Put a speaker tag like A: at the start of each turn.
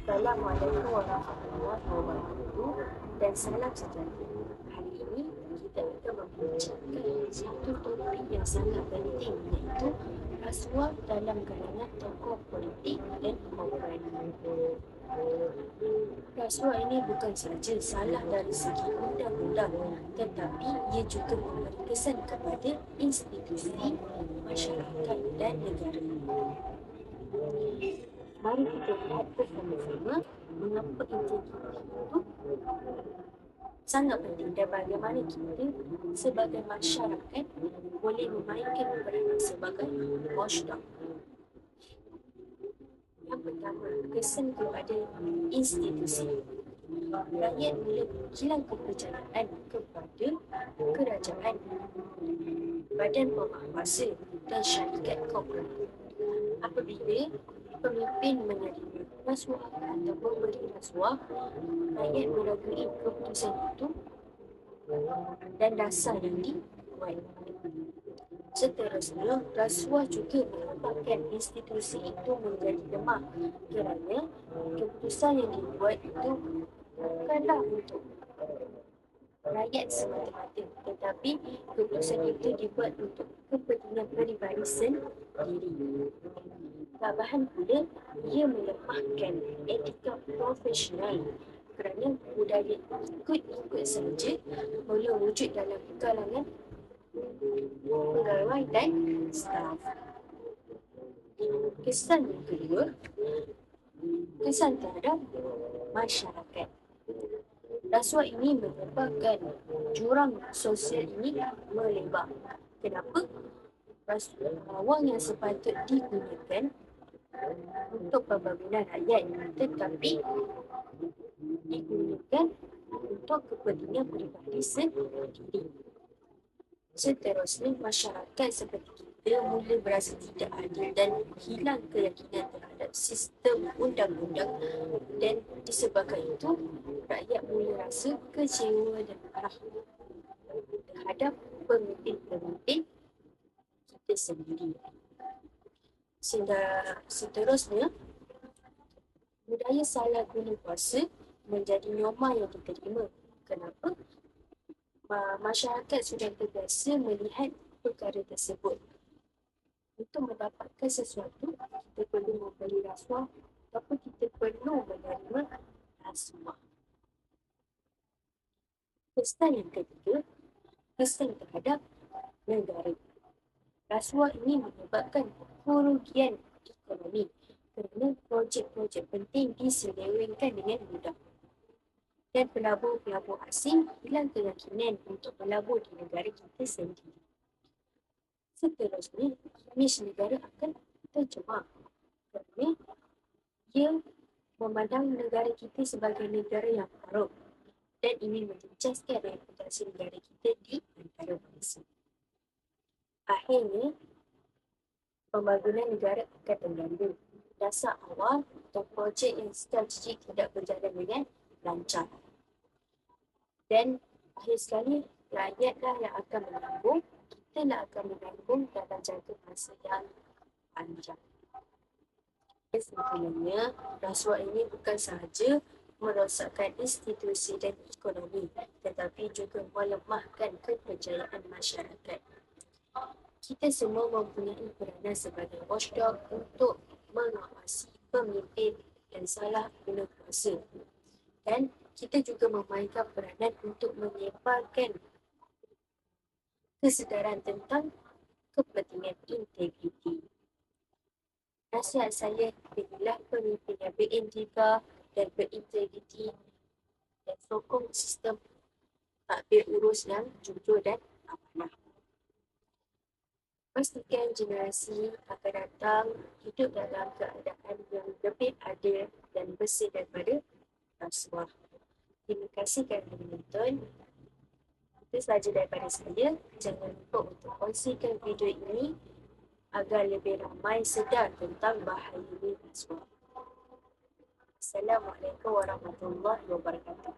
A: Assalamualaikum warahmatullahi wabarakatuh dan salam sejahtera. Hari ini kita akan membincangkan satu topik yang sangat penting, iaitu rasuah dalam kalangan tokoh politik dan korporat. Rasuah ini bukan sahaja salah dari segi undang-undang, tetapi ia juga memberi kesan kepada institusi, masyarakat dan negara. Mari kita lihat bersama-sama mengapa integriti itu sangat penting dan bagaimana kita sebagai masyarakat boleh memainkan peranan sebagai watchdog. Yang pertama, kesan kepada institusi. Rakyat mula hilang kepercayaan kepada kerajaan, badan penguasa dan syarikat korporat. Apabila pemimpin menerima rasuah atau memberi rasuah, rakyat meragai keputusan itu dan dasar yang dibuat. Seterusnya, rasuah juga menyebabkan institusi itu menjadi lemah kerana keputusan yang dibuat itu bukanlah untuk rakyat semata-mata, tetapi keputusan itu dibuat untuk kepentingan peribadi sendiri. Tambahan pula, ia melemahkan etika profesional kerana budaya ikut-ikut saja mula wujud dalam kalangan pegawai dan staf. Kesan yang kedua, kesan terhadap masyarakat. Rasuah ini menyebabkan jurang sosial ini melebar. Kenapa? Wang yang sepatut digunakan untuk pembangunan rakyat, tetapi digunakan untuk kepentingan peribadi sendiri. Seterusnya, masyarakat seperti kita mula berasa tidak adil dan hilang keyakinan terhadap sistem undang-undang, dan disebabkan itu rakyat mula rasa kecewa dan marah terhadap pemimpin-pemimpin kita sendiri. Seterusnya, budaya salah guna kuasa menjadi norma yang diterima. Kenapa? Masyarakat sudah terbiasa melihat perkara tersebut. Untuk mendapatkan sesuatu, kita perlu memberi rasuah ataupun kita perlu menerima rasuah. Kesan yang ketiga, kesan terhadap negara. Rasuah ini menyebabkan kerugian ekonomi kerana projek-projek penting diselewengkan dengan mudah. Dan pelabur-pelabur asing hilang keyakinan untuk melabur di negara kita sendiri. Seterusnya, imej negara akan tercemar kerana ia memandang negara kita sebagai negara yang korup dan ingin menjejaskan reputasi negara kita di antara bangsa. Akhirnya, pembangunan negara akan terganggu. Dasar awal atau projek yang strategik tidak berjalan dengan lancar. Dan akhir sekali, rakyatlah yang akan menanggung, kitalah akan menanggung dalam jangka masa yang panjang. Sebenarnya, rasuah ini bukan sahaja merosakkan institusi dan ekonomi, tetapi juga melemahkan kepercayaan masyarakat. Kita semua mempunyai peranan sebagai watchdog untuk mengawasi pemimpin yang salah guna kuasa. Dan kita juga memainkan peranan untuk menyebarkan kesedaran tentang kepentingan integriti. Nasihat saya, pilihlah pemimpin yang berintegra dan berintegriti dan sokong sistem takbir urus yang jujur dan amanah. Pastikan generasi akan datang hidup dalam keadaan yang lebih adil dan bersih daripada rasuah. Terima kasih kerana menonton. Itu sahaja daripada saya. Jangan lupa untuk kongsikan video ini agar lebih ramai sedar tentang bahayanya rasuah. Assalamualaikum warahmatullahi wabarakatuh.